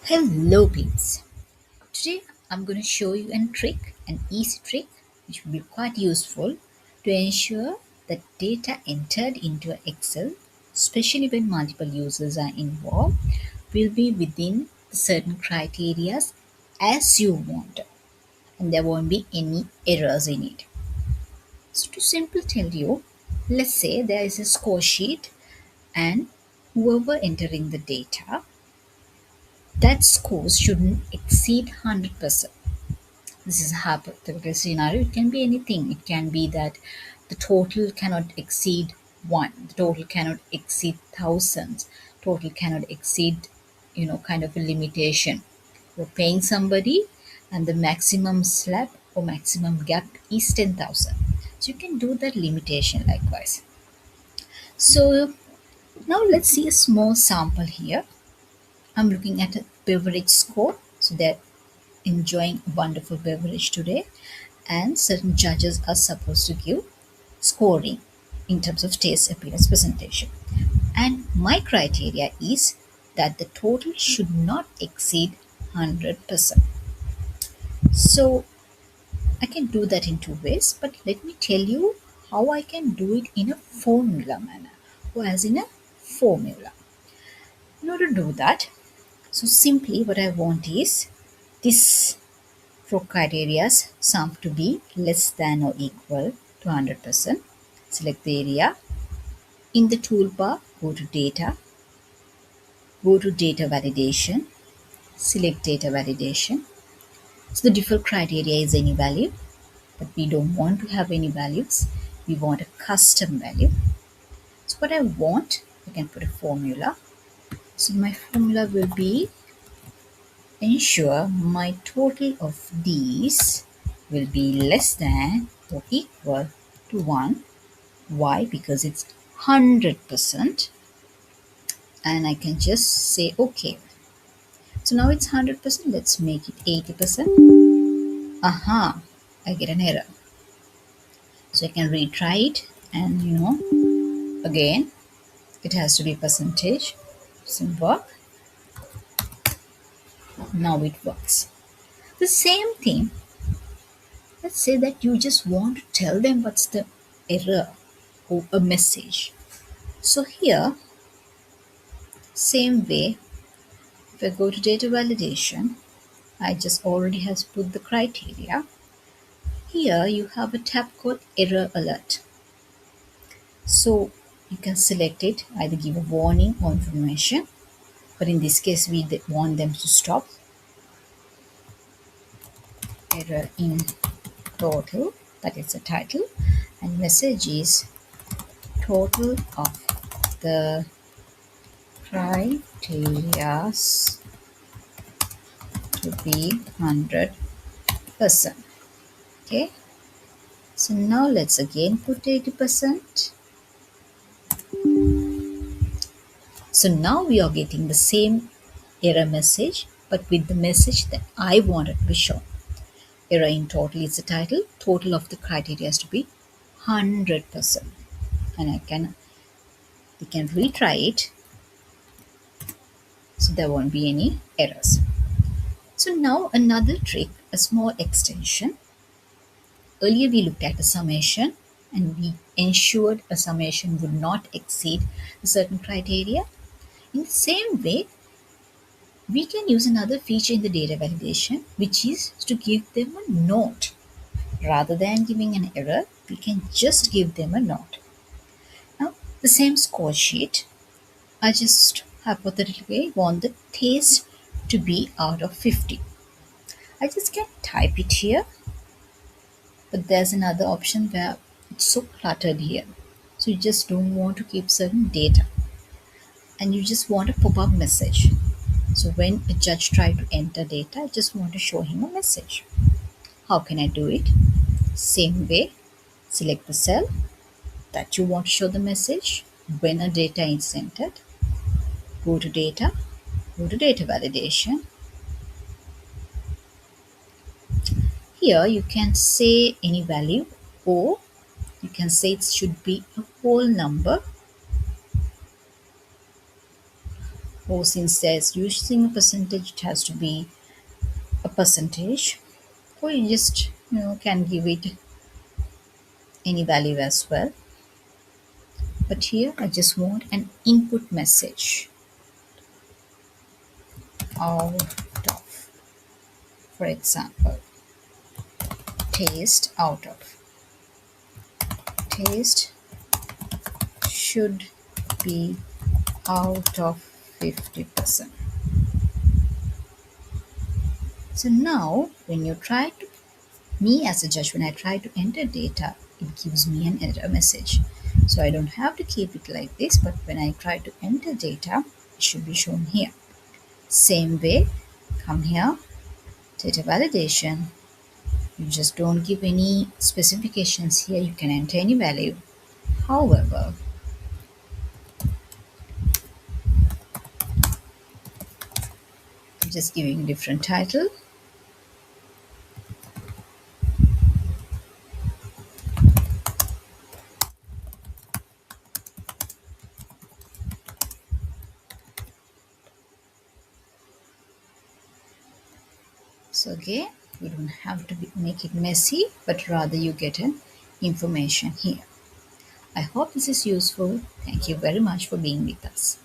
Hello peeps. Today I'm going to show you an easy trick which will be quite useful to ensure that data entered into Excel, especially when multiple users are involved, will be within the certain criteria as you want and there won't be any errors in it. So to simply tell you, let's say there is a score sheet and whoever entering the data, that scores shouldn't exceed 100%. This is a hypothetical scenario. It can be anything. It can be that the total cannot exceed one, the total cannot exceed thousands, total cannot exceed, kind of a limitation. You're paying somebody and the maximum slab or maximum gap is 10,000. So you can do that limitation likewise. So now let's see a small sample here. I'm looking at a beverage score. So they're enjoying a wonderful beverage today, and certain judges are supposed to give scoring in terms of taste, appearance, presentation. And my criteria is that the total should not exceed 100%. So I can do that in two ways, but let me tell you how I can do it in a formula manner, or as in a formula. In order to do that, so simply what I want is this for criteria sum to be less than or equal to 100%. Select the area. In the toolbar, go to data validation, select data validation. So the default criteria is any value, but we don't want to have any values. We want a custom value. So what I want, I can put a formula. So my formula will be ensure my total of these will be less than or equal to 1. Why? Because it's 100%, and I can just say OK. So now it's 100%. Let's make it 80%. Aha, I get an error. So I can retry it, and again, it has to be percentage. Doesn't work. Now it works. The same thing. Let's say that you just want to tell them what's the error or a message. So here, same way, if I go to data validation, I just already has put the criteria. Here you have a tab called error alert. So you can select it, either give a warning or information. But in this case, we want them to stop. Error in total, that is the title. And message is total of the criteria to be 100%. Okay. So now let's again put 80%. So now we are getting the same error message, but with the message that I wanted to be shown. Error in total is the title. Total of the criteria has to be 100%. And we can retry it. So there won't be any errors. So now another trick, a small extension. Earlier we looked at a summation and we ensured a summation would not exceed a certain criteria. In the same way, we can use another feature in the data validation, which is to give them a note. Rather than giving an error, we can just give them a note. Now, the same score sheet, I just hypothetically want the taste to be out of 50. I just can type it here, but there's another option where it's so cluttered here. So you just don't want to keep certain data and you just want a pop-up message. So when a judge tries to enter data, I just want to show him a message. How can I do it? Same way, select the cell that you want to show the message. When a data is entered, go to data validation. Here you can say any value, or you can say it should be a whole number, or since there's using a percentage, it has to be a percentage, or you just can give it any value as well. But here I just want an input message out of, for example, taste out of. Taste should be out of 50%. So now when you try to, me as a judge, when I try to enter data, it gives me an error message. So I don't have to keep it like this, but when I try to enter data, it should be shown here. Same way, come here, data validation. You just don't give any specifications here. You can enter any value. However, I'm just giving a different title. So again, you don't have to make it messy, but rather you get an information here. I hope this is useful. Thank you very much for being with us.